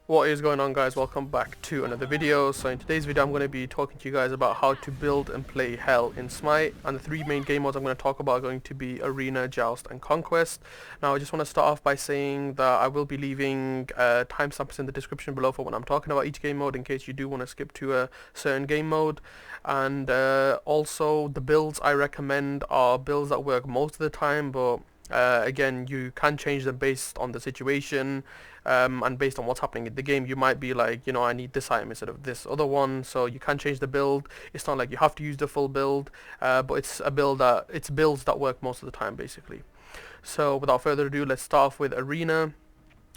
What is going on, guys? Welcome back to another video. So in today's video I'm going to be talking to you guys about how to build and play Hell in Smite, and the three main game modes I'm going to talk about are going to be Arena, Joust and Conquest. Now I just want to start off by saying that I will be leaving timestamps in the description below for when I'm talking about each game mode in case you do want to skip to a certain game mode. And also the builds I recommend are builds that work most of the time, but again, you can change them based on the situation, and based on what's happening in the game. You might be like, I need this item instead of this other one, so you can change the build. It's not like you have to use the full build, but it's builds that work most of the time, basically. So without further ado, let's start off with Arena.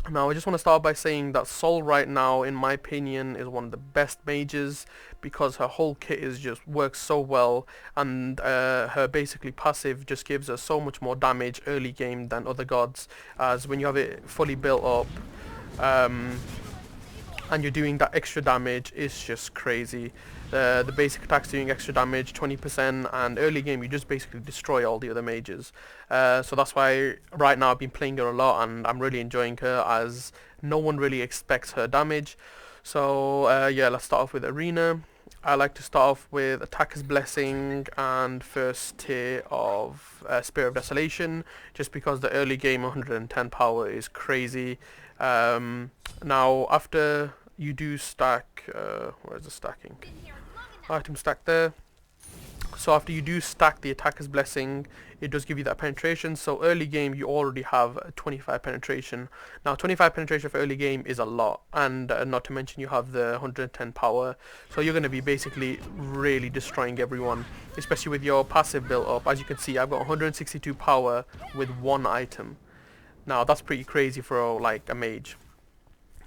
Now I just want to start by saying that Sol right now, in my opinion, is one of the best mages because her whole kit is just works so well, and her basically passive just gives her so much more damage early game than other gods, as when you have it fully built up, and you're doing that extra damage, it's just crazy. The basic attack's doing extra damage, 20%, and early game you just basically destroy all the other mages. So that's why right now I've been playing her a lot, and I'm really enjoying her as no one really expects her damage. So yeah, let's start off with Arena. I like to start off with Attacker's Blessing and first tier of Spirit of Desolation, just because the early game 110 power is crazy. Now after you do stack, where's the stacking? Item stack there. So after you do stack the Attacker's Blessing, it does give you that penetration. So early game you already have 25 penetration. Now 25 penetration for early game is a lot, and not to mention you have the 110 power. So you're going to be basically really destroying everyone, especially with your passive built up. As you can see, I've got 162 power with one item. Now that's pretty crazy for like a mage.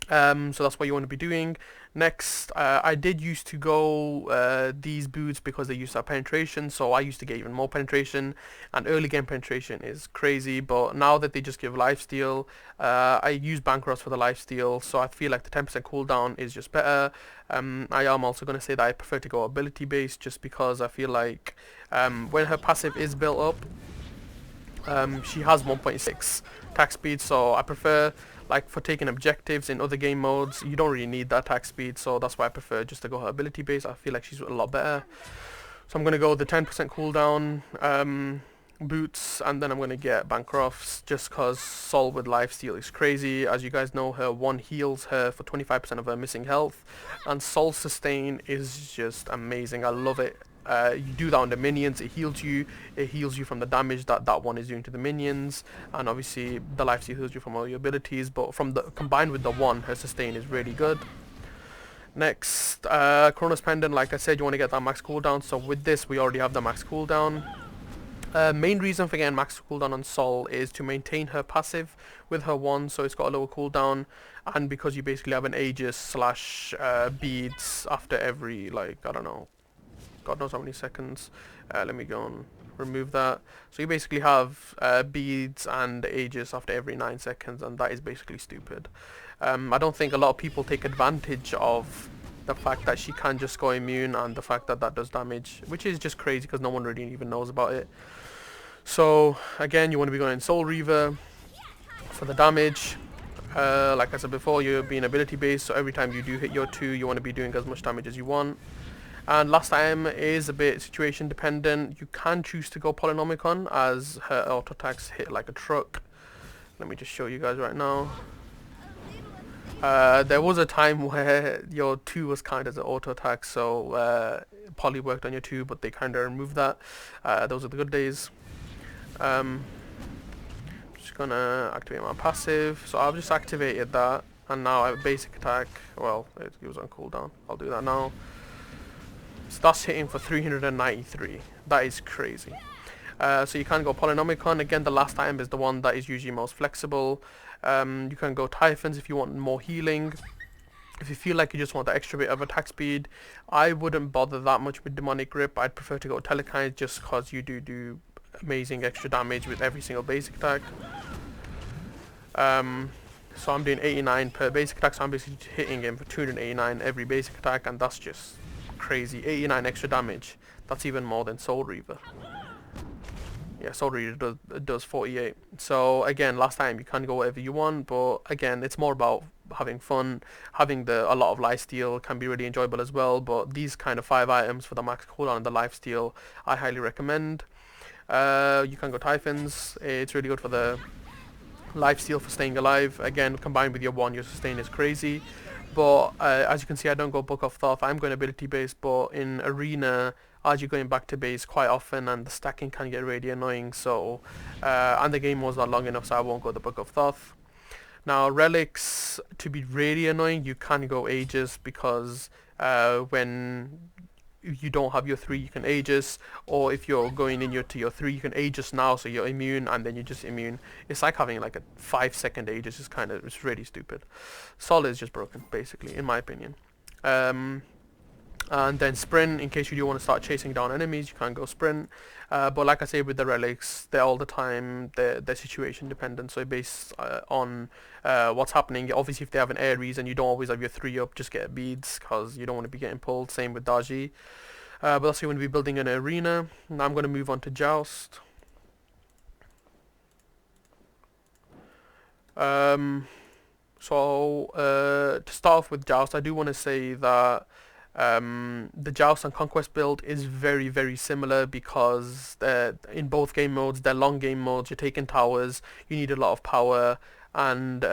So that's what you want to be doing. Next, I did used to go these boots because they used to have penetration, so I used to get even more penetration, and early game penetration is crazy, but now that they just give lifesteal, I use Bankrupt for the lifesteal, so I feel like the 10% cooldown is just better. I am also going to say that I prefer to go ability based, just because I feel like when her passive is built up, she has 1.6 attack speed, so I prefer, like for taking objectives in other game modes, you don't really need that attack speed, so that's why I prefer just to go her ability base. I feel like she's a lot better. So I'm going to go the 10% cooldown boots, and then I'm going to get Bancrofts, just because Sol with lifesteal is crazy. As you guys know, her one heals her for 25% of her missing health, and Sol sustain is just amazing. I love it. You do that on the minions, it heals you from the damage that one is doing to the minions, and obviously the lifesteal heals you from all your abilities, but from the combined with the one, her sustain is really good. Next, Chronos Pendant, like I said, you want to get that max cooldown, so with this we already have the max cooldown. Main reason for getting max cooldown on Sol is to maintain her passive with her one, so it's got a lower cooldown, and because you basically have an Aegis slash beads after every, like, I don't know, God knows how many seconds. Let me go and remove that. So you basically have beads and Aegis after every 9 seconds, and that is basically stupid. I don't think a lot of people take advantage of the fact that she can just go immune, and the fact that that does damage, which is just crazy because no one really even knows about it. So again, you want to be going Soul Reaver for the damage. Like I said before, you're being ability based, so every time you do hit your 2, you want to be doing as much damage as you want. And last item is a bit situation dependent. You can choose to go Polynomicon, as her auto attacks hit like a truck. Let me just show you guys right now. There was a time where your 2 was counted as an auto attack, so Poly worked on your 2, but they kind of removed that. Those are the good days. Just gonna activate my passive, so I've just activated that, and now I have a basic attack. Well, it was on cooldown. I'll do that now. So that's hitting for 393. That is crazy. So you can go Polynomicon. Again, the last item is the one that is usually most flexible. You can go Typhons if you want more healing. If you feel like you just want the extra bit of attack speed, I wouldn't bother that much with Demonic Grip. I'd prefer to go Telekines, just because you do amazing extra damage with every single basic attack. So I'm doing 89 per basic attack, so I'm basically hitting him for 289 every basic attack, and that's just crazy. 89 extra damage. That's even more than Soul Reaver. Yeah, Soul Reaver does 48. So again, last time you can go whatever you want, but again, it's more about having fun. Having a lot of lifesteal can be really enjoyable as well, but these kind of 5 items for the max cooldown and the lifesteal I highly recommend. You can go Typhons. It's really good for the lifesteal for staying alive. Again, combined with your 1, your sustain is crazy. But as you can see, I don't go Book of Thoth. I'm going ability based, but in arena, as you're going back to base quite often, and the stacking can get really annoying. So, and the game was not long enough, so I won't go the Book of Thoth. Now, relics, to be really annoying, you can go Aegis, because when you don't have your 3, you can Aegis, or if you're going in to your 3, you can Aegis now, so you're immune, and then you're just immune. It's like having like a 5-second Aegis. It's really stupid. Sol is just broken, basically, in my opinion. And then sprint, in case you do want to start chasing down enemies, you can go sprint. But like I say, with the relics, they're all the time, they're situation dependent, so based on what's happening. Obviously, if they have an Aries and you don't always have your 3 up, just get beads, because you don't want to be getting pulled. Same with Daji. But that's how you want to be building an arena. Now I'm going to move on to Joust. To start off with Joust, I do want to say that the Joust and Conquest build is very, very similar, because in both game modes, they're long game modes. You're taking towers, you need a lot of power, and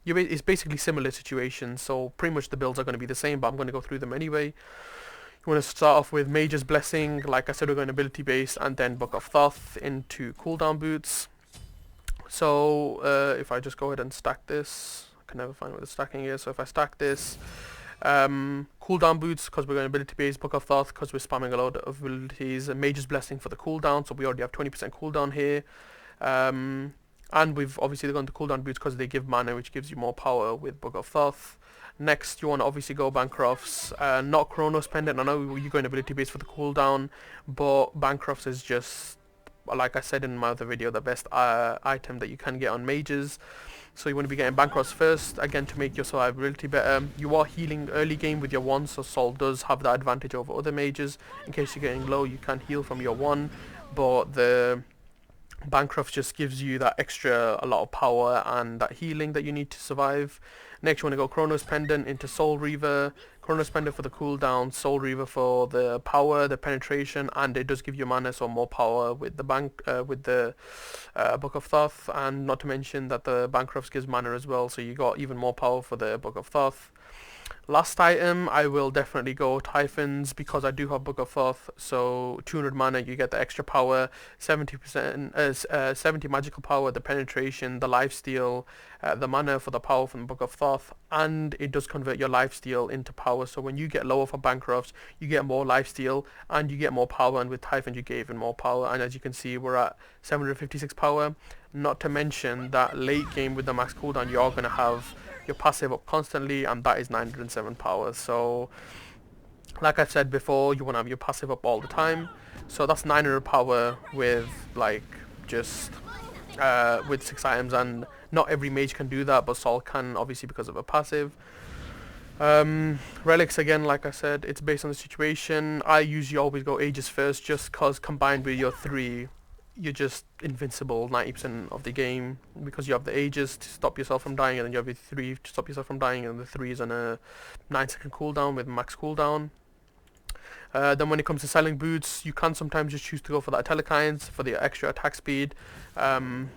it's basically similar situations. So pretty much the builds are going to be the same, but I'm going to go through them anyway. You want to start off with Mage's Blessing. Like I said, we're going ability based, and then Book of Thoth into cooldown boots. So if I just go ahead and stack this, I can never find where the stacking is. So if I stack this, cooldown boots, because we're going ability based, Book of Thoth, because we're spamming a lot of abilities, and Mage's Blessing for the cooldown, so we already have 20% cooldown here. And we've obviously gone to cooldown boots because they give mana, which gives you more power with Book of Thoth. Next, you want to obviously go Bancrofts, not Chronos Pendant. I know you're going ability based for the cooldown, but Bancrofts is just, like I said in my other video, the best item that you can get on mages. So you want to be getting Bancrofts first, again, to make your survivability better. You are healing early game with your 1, so Sol does have that advantage over other mages. In case you're getting low, you can heal from your 1, but the Bancrofts just gives you that extra, a lot of power and that healing that you need to survive. Next, you want to go Chronos Pendant into Soul Reaver. Chronos Pendant for the cooldown, Soul Reaver for the power, the penetration, and it does give you mana, so more power with the Book of Thoth. And not to mention that the Bancrofts gives mana as well, so you got even more power for the Book of Thoth. Last item, I will definitely go Typhons, because I do have Book of Thoth, so 200 mana, you get the extra power, 70%, 70 magical power, the penetration, the lifesteal, the mana for the power from the Book of Thoth, and it does convert your lifesteal into power, so when you get lower for Bancrofts, you get more lifesteal, and you get more power, and with Typhons you get even more power, and as you can see, we're at 756 power, not to mention that late game with the max cooldown, you are going to have your passive up constantly, and that is 907 power. So like I said before, you want to have your passive up all the time, so that's 900 power with like just with 6 items, and not every mage can do that, but Sol can, obviously because of a passive. Relics, again, like I said, it's based on the situation. I usually always go Aegis first, just cause combined with your 3, you're just invincible 90% of the game, because you have the Aegis to stop yourself from dying, and then you have your 3 to stop yourself from dying, and the 3 is on a 9-second cooldown with max cooldown. Then when it comes to selling boots, you can sometimes just choose to go for the Telekines for the extra attack speed. You're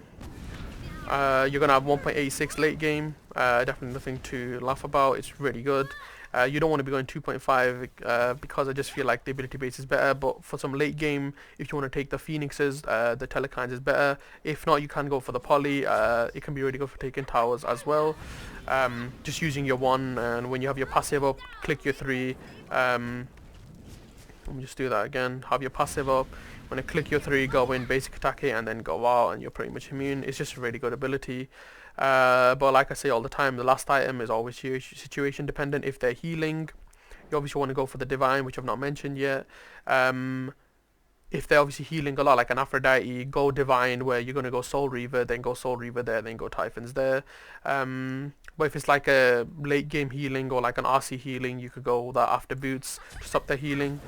going to have 1.86 late game, definitely nothing to laugh about, it's really good. You don't want to be going 2.5 because I just feel like the ability base is better, but for some late game, if you want to take the Phoenixes, the Telekines is better. If not, you can go for the Poly, it can be really good for taking towers as well. Just using your 1, and when you have your passive up, click your 3, let me just do that again, have your passive up, when I click your 3, go in, basic attack it, and then go out, and you're pretty much immune. It's just a really good ability. But like I say all the time, the last item is always situation dependent. If they're healing, you obviously want to go for the Divine, which I've not mentioned yet. If they're obviously healing a lot, like an Aphrodite, go Divine, where you're going to go Soul Reaver, then go Soul Reaver there, then go Typhons there. But if it's like a late game healing, or like an RC healing, you could go that after boots to stop their healing,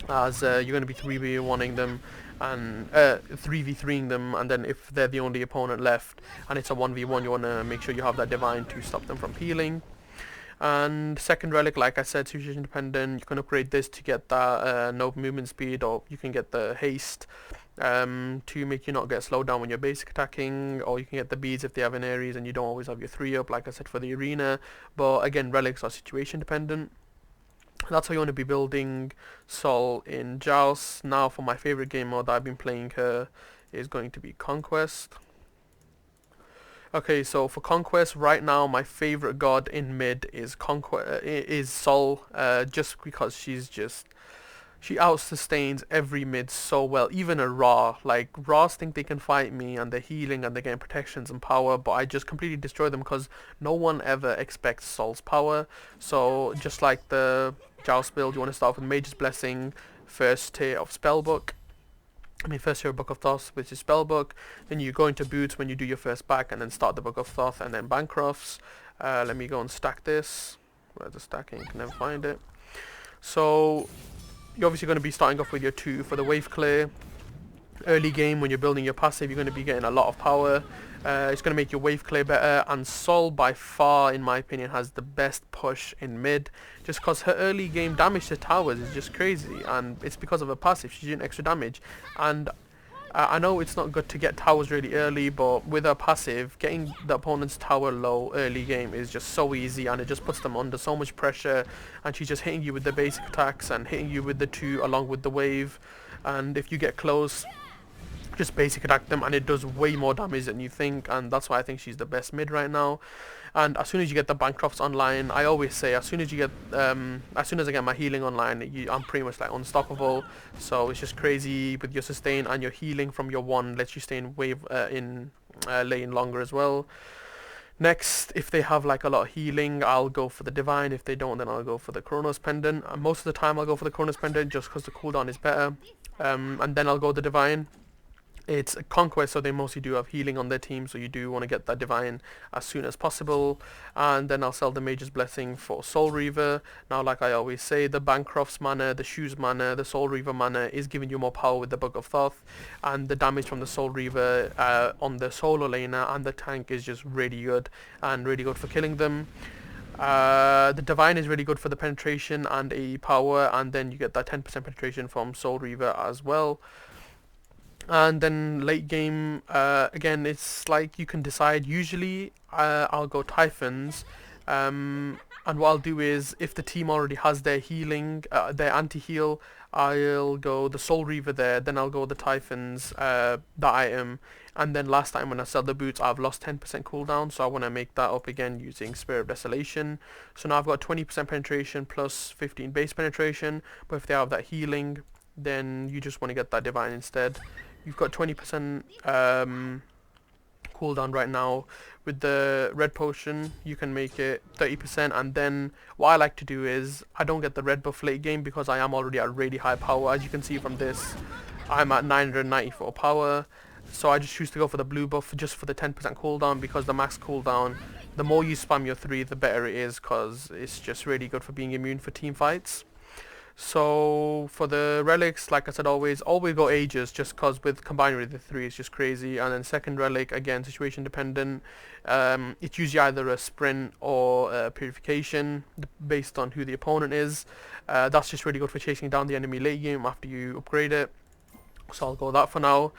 as you're going to be 3v1ing them. and 3v3ing them, and then if they're the only opponent left and it's a 1v1, you want to make sure you have that divine to stop them from healing. And second relic, like I said, situation dependent. You can upgrade this to get that no movement speed, or you can get the haste to make you not get slowed down when you're basic attacking, or you can get the beads if they have an Aries and you don't always have your 3 up, like I said, for the arena. But again, relics are situation dependent. That's how you want to be building Sol in Joust. Now for my favorite game mode that I've been playing her is going to be Conquest. Okay, so for Conquest right now, my favorite god in mid is Sol, just because she out-sustains every mid so well. Even a Ra, like Ra's think they can fight me and they're healing and they're getting protections and power, but I just completely destroy them because no one ever expects Sol's power. So just like the Joust build, you want to start with Mage's Blessing, first tier of Spellbook. First tier Book of Thoth, which is Spellbook. Then you go into Boots when you do your first back, and then start the Book of Thoth, and then Bancrofts. Let me go and stack this. Where's the stacking? Can never find it. So you're obviously going to be starting off with your 2 for the wave clear. Early game when you're building your passive, you're going to be getting a lot of power. It's going to make your wave clear better, and Sol by far, in my opinion, has the best push in mid, just because her early game damage to towers is just crazy, and it's because of her passive. She's doing extra damage, and I know it's not good to get towers really early, but with her passive, getting the opponent's tower low early game is just so easy, and it just puts them under so much pressure, and she's just hitting you with the basic attacks and hitting you with the 2 along with the wave, and if you get close, just basic attack them, and it does way more damage than you think, and that's why I think she's the best mid right now. And as soon as you get the Bancrofts online, I always say as soon as I get my healing online, I'm pretty much like unstoppable. So it's just crazy with your sustain, and your healing from your 1 lets you stay in wave lane longer as well. Next, if they have like a lot of healing, I'll go for the Divine. If they don't, then I'll go for the Chronos Pendant. And most of the time I'll go for the Chronos Pendant just because the cooldown is better. And then I'll go the Divine. It's a Conquest, so they mostly do have healing on their team, so you do want to get that Divine as soon as possible. And then I'll sell the Mage's Blessing for Soul Reaver. Now, like I always say, the Bancroft's mana, the Shoes mana, the Soul Reaver mana is giving you more power with the Book of Thoth, and the damage from the Soul Reaver on the solo laner and the tank is just really good, and really good for killing them. The Divine is really good for the penetration and a power, and then you get that 10% penetration from Soul Reaver as well. And then late game, again, it's like you can decide. Usually I'll go Typhons, and what I'll do is, if the team already has their healing, their anti-heal, I'll go the Soul Reaver there, then I'll go the Typhons, that item, and then last time when I sell the boots, I've lost 10% cooldown, so I want to make that up again using Spirit of Desolation. So now I've got 20% penetration plus 15 base penetration, but if they have that healing, then you just want to get that Divine instead. You've got 20% cooldown right now. With the red potion, you can make it 30%, and then what I like to do is, I don't get the red buff late game because I am already at really high power. As you can see from this, I'm at 994 power, so I just choose to go for the blue buff just for the 10% cooldown, because the max cooldown, the more you spam your 3, the better it is, because it's just really good for being immune for team fights. So for the relics, like I said, always go Aegis, just because with combining with the 3 it's just crazy. And then second relic, again, situation dependent. It's usually either a sprint or a purification based on who the opponent is. That's just really good for chasing down the enemy late game after you upgrade it, so I'll go that for now.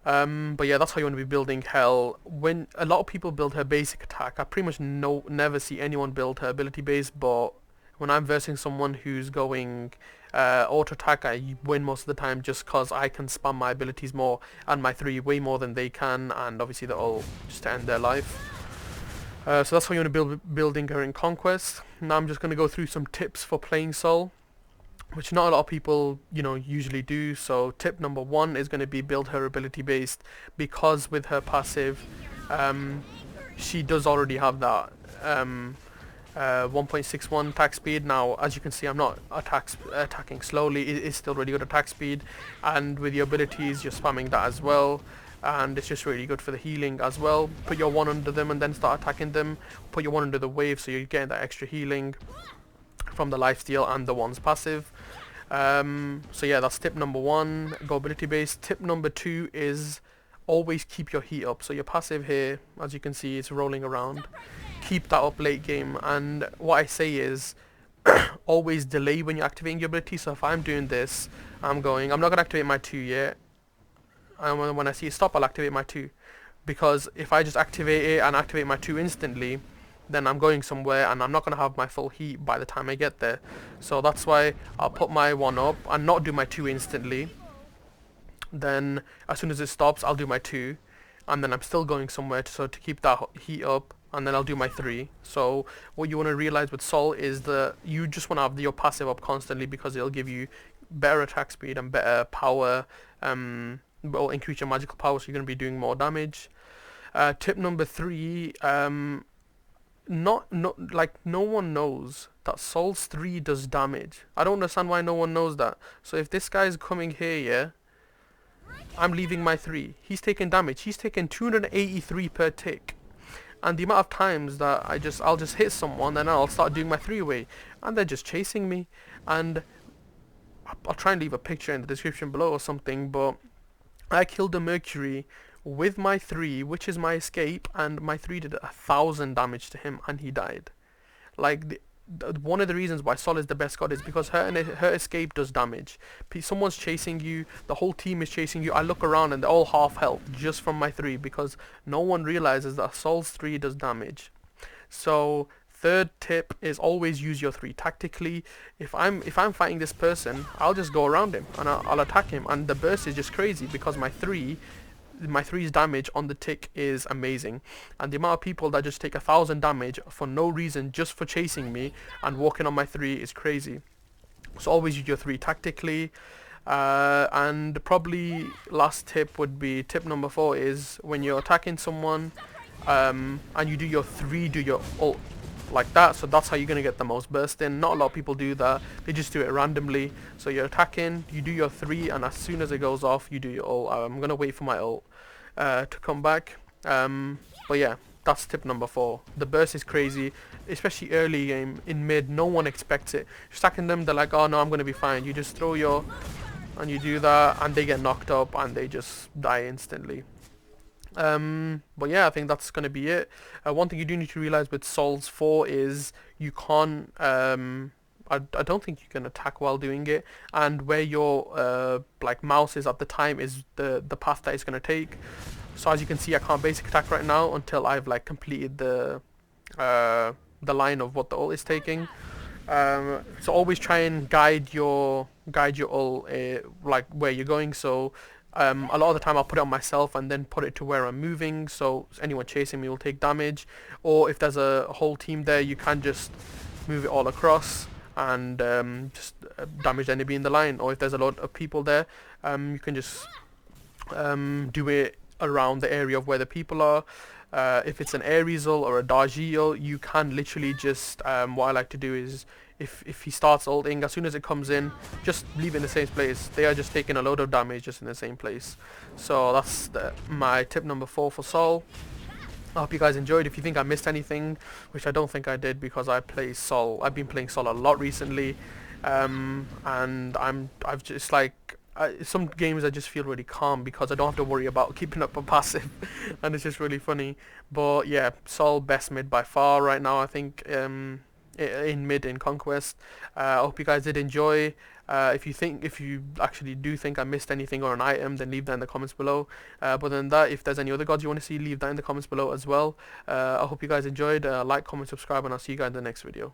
But yeah, that's how you want to be building Hell. When a lot of people build her basic attack, I pretty much never see anyone build her ability base, but when I'm versing someone who's going auto attack, I win most of the time just because I can spam my abilities more and my 3 way more than they can, and obviously they're all just to end their life. So that's how you want to building her in Conquest. Now I'm just going to go through some tips for playing Sol, which not a lot of people, usually do. So tip number 1 is going to be build her ability based, because with her passive, she does already have that 1.61 attack speed. Now, as you can see, I'm not attacking slowly. It is still really good attack speed, and with your abilities, you're spamming that as well, and it's just really good for the healing as well. Put your 1 under them and then start attacking them. Put your 1 under the wave, so you're getting that extra healing from the lifesteal and the 1's passive. So yeah, that's tip number 1, go ability based. Tip number 2 is always keep your heat up. So your passive here, as you can see, is rolling around. Keep that up late game, and what I say is always delay when you're activating your ability. So if I'm doing this, I'm not going to activate my 2 yet. And when I see it stop, I'll activate my 2. Because if I just activate it and activate my 2 instantly, then I'm going somewhere and I'm not going to have my full heat by the time I get there. So that's why I'll put my 1 up and not do my 2 instantly. Then as soon as it stops, I'll do my 2. And then I'm still going somewhere to keep that heat up. And then I'll do my 3. So what you want to realize with Sol is that you just want to have your passive up constantly, because it'll give you better attack speed and better power. Will increase your magical power, so you're going to be doing more damage. Tip number 3, no one knows that Sol's 3 does damage. I don't understand why no one knows that. So if this guy's coming here, yeah, I'm leaving my 3. He's taking damage. He's taking 283 per tick. And the amount of times that I'll just hit someone and I'll start doing my 3 away, and they're just chasing me. And I'll try and leave a picture in the description below or something, but I killed a Mercury with my 3, which is my escape, and my 3 did 1,000 damage to him and he died. Like, one of the reasons why Sol is the best god is because her escape does damage. Someone's chasing you, the whole team is chasing you, I look around and they're all half health just from my 3, because no one realizes that Sol's 3 does damage. So third tip is always use your 3 tactically. If I'm fighting this person, I'll just go around him and I'll attack him, and the burst is just crazy because my 3's damage on the tick is amazing, and the amount of people that just take 1,000 damage for no reason just for chasing me and walking on my 3 is crazy. So always use your 3 tactically. And probably last tip would be tip number 4 is when you're attacking someone and you do your 3, do your ult like that. So that's how you're going to get the most burst in. Not a lot of people do that, they just do it randomly. So you're attacking, you do your 3, and as soon as it goes off, you do your ult. I'm going to wait for my ult to come back. But yeah, that's tip number 4. The burst is crazy, especially early game. In mid, no one expects it. You're stacking them, they're like, oh no, I'm going to be fine. You just throw your, and you do that, and they get knocked up and they just die instantly. But yeah, I think that's going to be it. One thing you do need to realize with Sol's 4 is you can't, I don't think you can attack while doing it, and where your like mouse is at the time is the path that it's going to take. So as you can see, I can't basic attack right now until I've like completed the line of what the ult is taking. So always try and guide your ult like where you're going. So a lot of the time I'll put it on myself and then put it to where I'm moving, so anyone chasing me will take damage. Or if there's a whole team there, you can just move it all across and just damage the enemy in the line. Or if there's a lot of people there, you can just do it around the area of where the people are. If it's an Aries ult or a Darji ult, you can literally just, what I like to do is, if he starts ulting, as soon as it comes in, just leave it in the same place. They are just taking a load of damage just in the same place. So that's my tip number 4 for Sol. I hope you guys enjoyed. If you think I missed anything, which I don't think I did because I've been playing Sol a lot recently, and I've just like, some games I just feel really calm because I don't have to worry about keeping up a passive and it's just really funny. But yeah, Sol best mid by far right now, I think, in mid in Conquest. I hope you guys did enjoy. If you actually do think I missed anything or an item, then leave that in the comments below. But then that, if there's any other gods you want to see, leave that in the comments below as well. I hope you guys enjoyed. Like, comment, subscribe, and I'll see you guys in the next video.